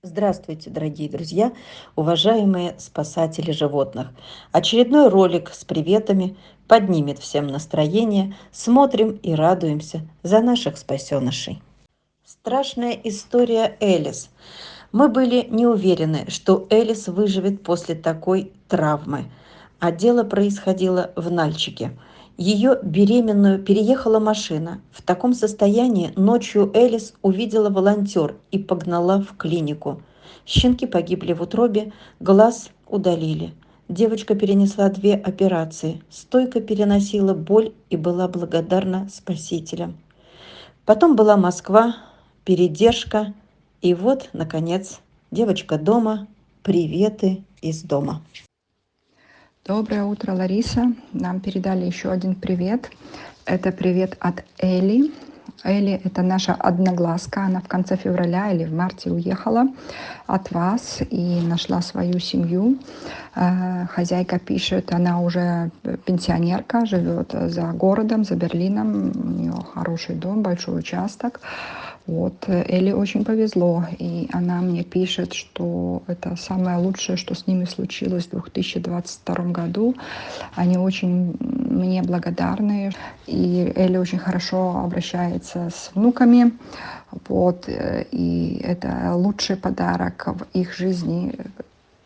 Здравствуйте, дорогие друзья, уважаемые спасатели животных. Очередной ролик с приветами поднимет всем настроение. Смотрим и радуемся за наших спасенышей. Страшная история Элис. Мы были не уверены, что Элис выживет после такой травмы. А дело происходило в Нальчике. Ее беременную переехала машина. В таком состоянии ночью Элис увидела волонтер и погнала в клинику. Щенки погибли в утробе, глаз удалили. Девочка перенесла 2 операции, стойко переносила боль и была благодарна спасителям. Потом была Москва, передержка, и вот, наконец, девочка дома. Приветы из дома. Доброе утро, Лариса. Нам передали еще один привет. Это привет от Эли. Эли — это наша одноглазка. Она в конце февраля или в марте уехала от вас и нашла свою семью. Хозяйка пишет, она уже пенсионерка, живет за городом, за Берлином. У нее хороший дом, большой участок. Вот, Элли очень повезло, и она мне пишет, что это самое лучшее, что с ними случилось в 2022 году. Они очень мне благодарны, и Элли очень хорошо обращается с внуками. Вот, и это лучший подарок в их жизни,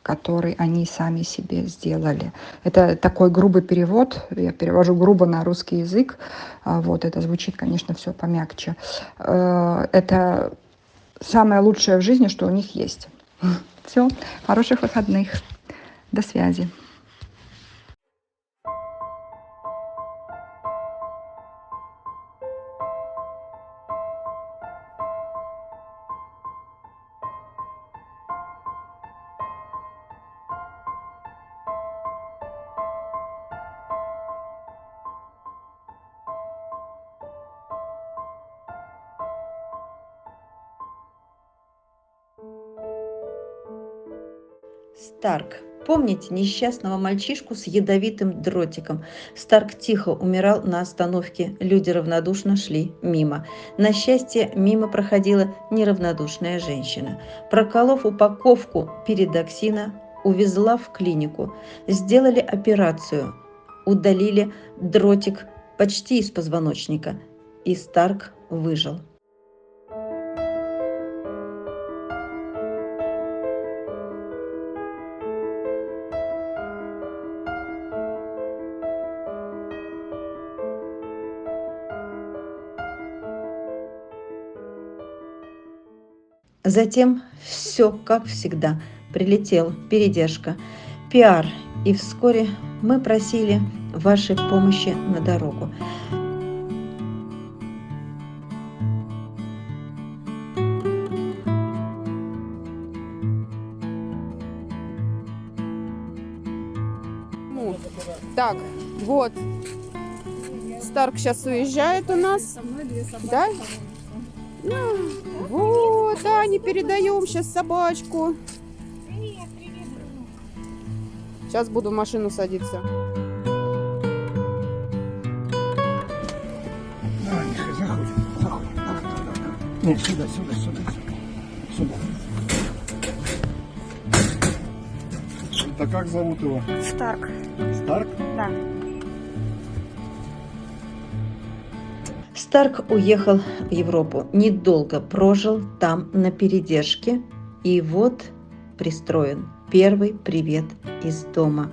который они сами себе сделали. Это такой грубый перевод, я перевожу грубо на русский язык. Вот, это звучит, конечно, все помягче. Это самое лучшее в жизни, что у них есть. Все, хороших выходных. До связи. Старк. Помните несчастного мальчишку с ядовитым дротиком? Старк тихо умирал на остановке. Люди равнодушно шли мимо. На счастье, мимо проходила неравнодушная женщина. Проколов упаковку передоксина, увезла в клинику. Сделали операцию. Удалили дротик почти из позвоночника. И Старк выжил. Затем все, как всегда, прилетел передержка, пиар, и вскоре мы просили вашей помощи на дорогу. Так, вот. Старк сейчас уезжает у нас. Да? Вот, да, не передаем сейчас собачку. Сейчас буду в машину садиться. Заходим. Нет, сюда. Это как зовут его? Старк. Старк? Да. Старк уехал в Европу, недолго прожил там на передержке, и вот пристроен первый привет из дома.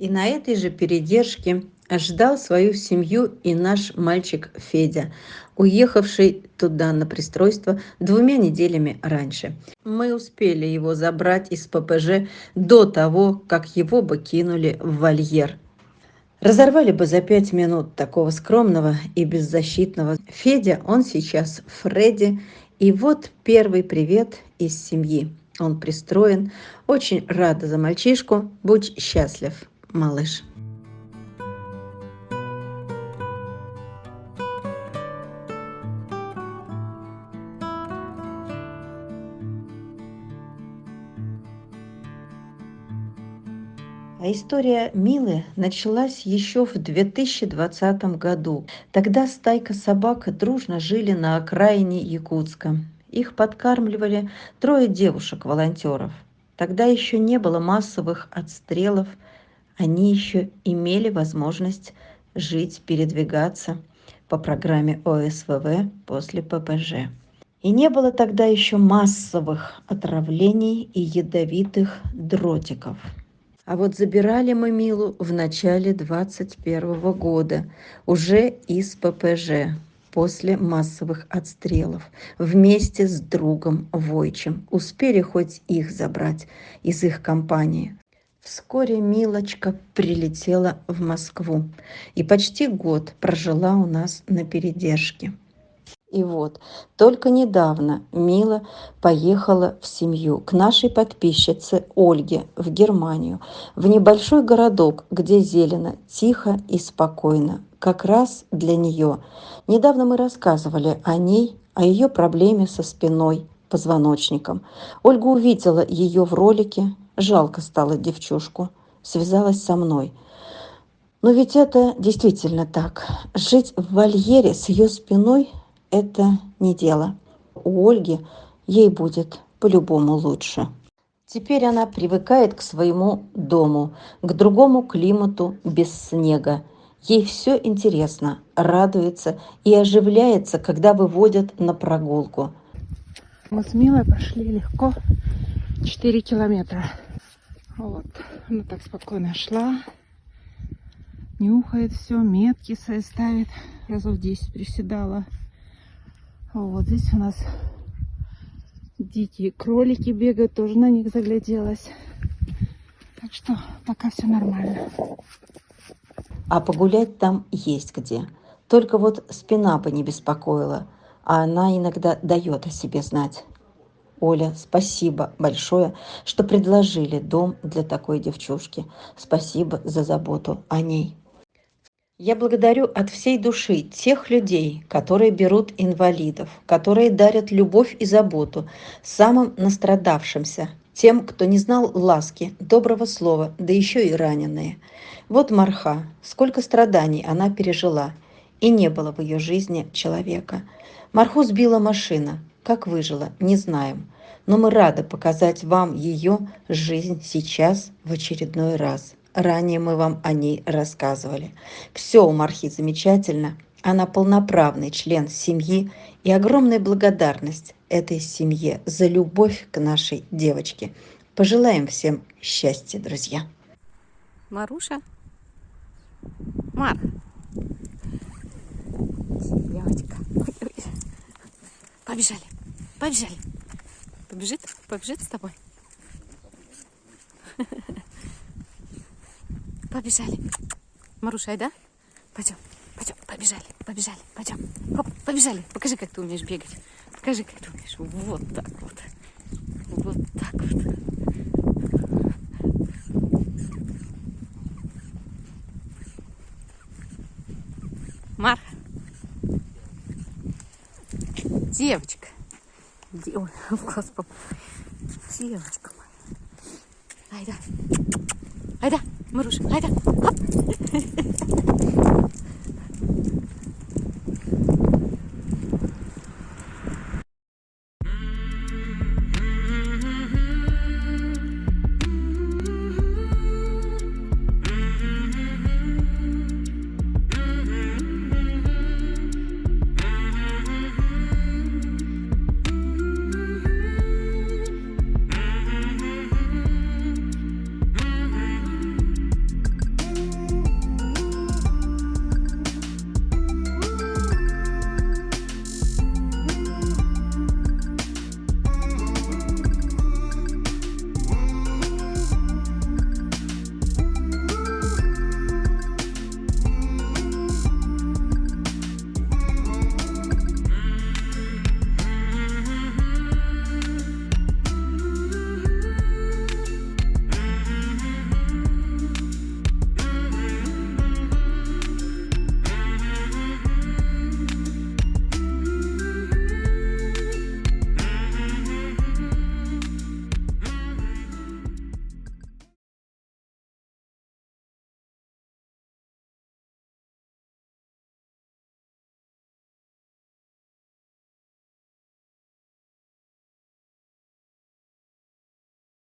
И на этой же передержке ждал свою семью и наш мальчик Федя, уехавший туда на пристройство 2 неделями раньше. Мы успели его забрать из ППЖ до того, как его бы кинули в вольер. Разорвали бы за 5 минут такого скромного и беззащитного. Федя, он сейчас Фредди. И вот первый привет из семьи. Он пристроен. Очень рада за мальчишку. Будь счастлив, малыш. А история Милы началась еще в 2020 году. Тогда стайка собак дружно жили на окраине Якутска. Их подкармливали 3 девушек-волонтеров. Тогда еще не было массовых отстрелов. Они еще имели возможность жить, передвигаться по программе ОСВВ после ППЖ. И не было тогда еще массовых отравлений и ядовитых дротиков. А вот забирали мы Милу в начале 2021 года, уже из ППЖ, после массовых отстрелов, вместе с другом Войчем. Успели хоть их забрать из их компании. Вскоре Милочка прилетела в Москву и почти год прожила у нас на передержке. И вот, только недавно Мила поехала в семью к нашей подписчице Ольге в Германию, в небольшой городок, где зелено, тихо и спокойно, как раз для нее. Недавно мы рассказывали о ней, о ее проблеме со спиной, позвоночником. Ольга увидела ее в ролике, жалко стало девчушку, связалась со мной. Но ведь это действительно так. Жить в вольере с ее спиной – это не дело. У Ольги ей будет по-любому лучше. Теперь она привыкает к своему дому, к другому климату без снега. Ей все интересно, радуется и оживляется, когда выводят на прогулку. Мы с Милой прошли легко 4 километра. Вот. Она так спокойно шла. Нюхает все, метки свои ставит. Разов 10 приседала. Вот здесь у нас дикие кролики бегают, тоже на них загляделась. Так что пока все нормально. А погулять там есть где. Только вот спина бы не беспокоила, а она иногда дает о себе знать. Оля, спасибо большое, что предложили дом для такой девчушки. Спасибо за заботу о ней. Я благодарю от всей души тех людей, которые берут инвалидов, которые дарят любовь и заботу самым настрадавшимся, тем, кто не знал ласки, доброго слова, да еще и раненые. Вот Марха, сколько страданий она пережила, и не было в ее жизни человека. Марху сбила машина, как выжила, не знаем, но мы рады показать вам ее жизнь сейчас в очередной раз. Ранее мы вам о ней рассказывали. Все у Мархи замечательно. Она полноправный член семьи, и огромная благодарность этой семье за любовь к нашей девочке. Пожелаем всем счастья, друзья. Маруша? Мар. Девочка. Ой. Побежали. Побежали. Побежит с тобой. Побежали. Маруша, ай, да? Пойдем, побежали, пойдем. Хоп, побежали. Покажи, как ты умеешь бегать. Покажи, как ты умеешь. Вот так вот. Вот так вот. Мар. Девочка. Ой, в глаз попал. Девочка моя. Ай, да. Маруша, айда. Хоп.